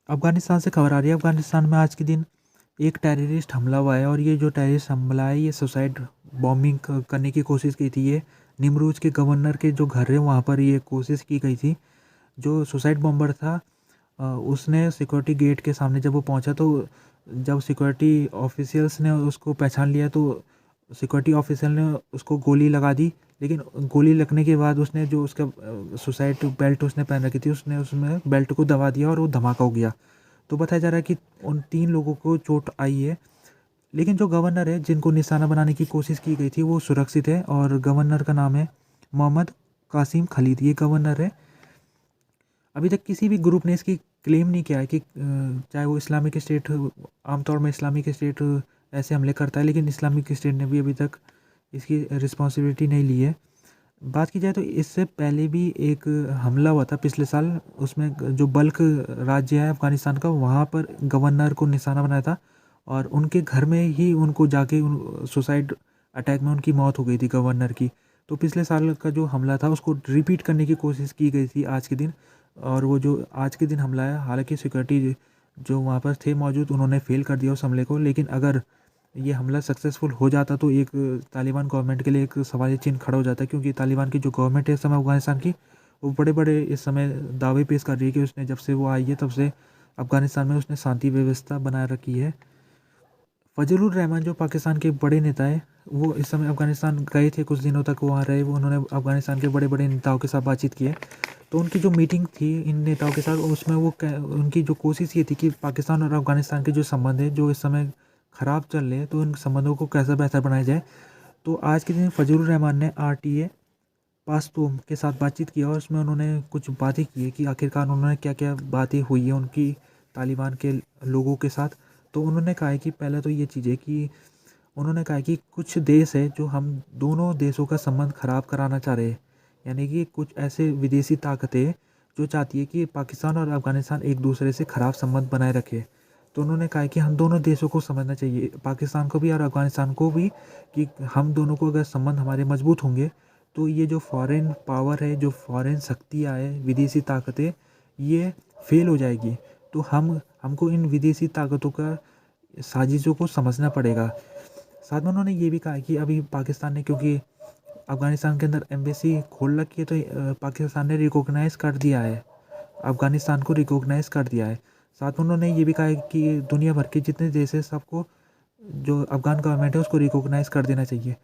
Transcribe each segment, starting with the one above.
अफ़गानिस्तान से खबर आ रही है। अफ़गानिस्तान में आज के दिन एक टेररिस्ट हमला हुआ है और ये जो टेररिस्ट हमला है ये सुसाइड बॉम्बिंग करने की कोशिश की थी। ये निमरूज के गवर्नर के जो घर है वहाँ पर ये कोशिश की गई थी। जो सुसाइड बॉम्बर था उसने सिक्योरिटी गेट के सामने जब वो पहुँचा तो जब सिक्योरिटी ऑफिशियल्स ने उसको पहचान लिया तो सिक्योरिटी ऑफिसर ने उसको गोली लगा दी। लेकिन गोली लगने के बाद उसने जो उसका सुसाइड बेल्ट उसने पहन रखी थी उसने उसमें बेल्ट को दबा दिया और वो धमाका हो गया। तो बताया जा रहा है कि उन 3 लोगों को चोट आई है। लेकिन जो गवर्नर है जिनको निशाना बनाने की कोशिश की गई थी वो सुरक्षित है और गवर्नर का नाम है मोहम्मद कासिम खलीद, ये गवर्नर है। अभी तक किसी भी ग्रुप ने इसकी क्लेम नहीं किया है कि चाहे वो इस्लामिक स्टेट, आमतौर में इस्लामिक स्टेट ऐसे हमले करता है, लेकिन इस्लामिक स्टेट ने भी अभी तक इसकी रिस्पॉन्सिबिलिटी नहीं ली है। बात की जाए तो इससे पहले भी एक हमला हुआ था पिछले साल, उसमें जो बल्क राज्य है अफ़गानिस्तान का वहाँ पर गवर्नर को निशाना बनाया था और उनके घर में ही उनको जाके उन सुसाइड अटैक में उनकी मौत हो गई थी गवर्नर की। तो पिछले साल का जो हमला था उसको रिपीट करने की कोशिश की गई थी आज के दिन। और वो जो आज के दिन हमला है, हालांकि सिक्योरिटी जो वहाँ पर थे मौजूद उन्होंने फेल कर दिया उस हमले को, लेकिन अगर ये हमला सक्सेसफुल हो जाता तो एक तालिबान गवर्नमेंट के लिए एक सवालिया चिन्ह खड़ा हो जाता है, क्योंकि तालिबान की जो गवर्नमेंट है इस समय अफ़गानिस्तान की वो बड़े बड़े इस समय दावे पेश कर रही है कि उसने जब से वो आई है तब से अफ़गानिस्तान में उसने शांति व्यवस्था बनाए रखी है। फजलुर रहमान जो पाकिस्तान के बड़े नेता है वो इस समय अफ़गानिस्तान गए थे, कुछ दिनों तक वहाँ रहे। वो उन्होंने अफ़गानिस्तान के बड़े बड़े नेताओं के साथ बातचीत की है। तो उनकी जो मीटिंग थी इन नेताओं के साथ उसमें उनकी जो कोशिश ये थी कि पाकिस्तान और अफ़गानिस्तान के जो संबंध है जो इस समय ख़राब चल रहे हैं तो इन संबंधों को कैसे बेहतर बनाया जाए। तो आज के दिन फजलुर रहमान ने आरटीए पास्तूम के साथ बातचीत किया और उसमें उन्होंने कुछ बातें की है कि आखिरकार उन्होंने क्या क्या बातें हुई हैं उनकी तालिबान के लोगों के साथ। तो उन्होंने कहा है कि पहले तो ये चीज़ है कि उन्होंने कहा कि कुछ देश है जो हम दोनों देशों का संबंध ख़राब कराना चाह रहे हैं, यानी कि कुछ ऐसे विदेशी ताकतें जो चाहती है कि पाकिस्तान और अफ़गानिस्तान एक दूसरे से ख़राब संबंध बनाए रखे। तो उन्होंने कहा कि हम दोनों देशों को समझना चाहिए, पाकिस्तान को भी और अफ़गानिस्तान को भी, कि हम दोनों को अगर संबंध हमारे मजबूत होंगे तो ये जो फॉरेन पावर है, जो फॉरेन शक्तियाँ है, विदेशी ताकतें, ये फेल हो जाएगी। तो हमको इन विदेशी ताकतों का साजिशों को समझना पड़ेगा। साथ में उन्होंने ये भी कहा कि अभी पाकिस्तान ने क्योंकि अफ़गानिस्तान के अंदर एम्बेसी खोल रखी है तो पाकिस्तान ने रिकॉग्नाइज़ कर दिया है, अफ़गानिस्तान को रिकॉग्नाइज़ कर दिया है। साथ में उन्होंने ये भी कहा है कि दुनिया भर के जितने देश है सबको जो अफ़गान गवर्नमेंट है उसको रिकॉग्नाइज़ कर देना चाहिए,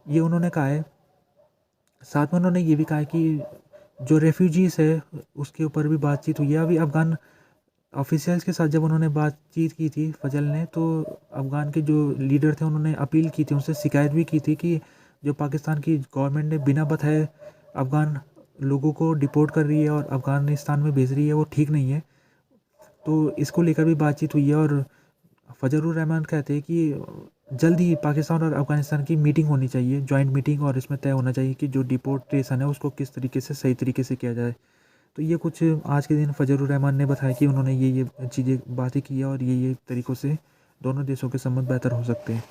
ये उन्होंने कहा है। साथ में उन्होंने ये भी कहा है कि जो रेफ्यूजीज़ है उसके ऊपर भी बातचीत हुई है। अभी अफ़गान ऑफिशियल्स के साथ जब उन्होंने बातचीत की थी फजल ने, तो अफ़गान के जो लीडर थे उन्होंने अपील की थी, उनसे शिकायत भी की थी कि जो पाकिस्तान की गवर्नमेंट ने बिना बताए अफ़गान लोगों को डिपोर्ट कर रही है और अफ़गानिस्तान में भेज रही है वो ठीक नहीं है। तो इसको लेकर भी बातचीत हुई है और फजलुर रहमान कहते हैं कि जल्द ही पाकिस्तान और अफ़गानिस्तान की मीटिंग होनी चाहिए, जॉइंट मीटिंग, और इसमें तय होना चाहिए कि जो डिपोर्टेशन है उसको किस तरीके से सही तरीके से किया जाए। तो ये कुछ आज के दिन फजलुर रहमान ने बताया कि उन्होंने ये चीज़ें बातें की है और ये तरीक़ों से दोनों देशों के संबंध बेहतर हो सकते हैं।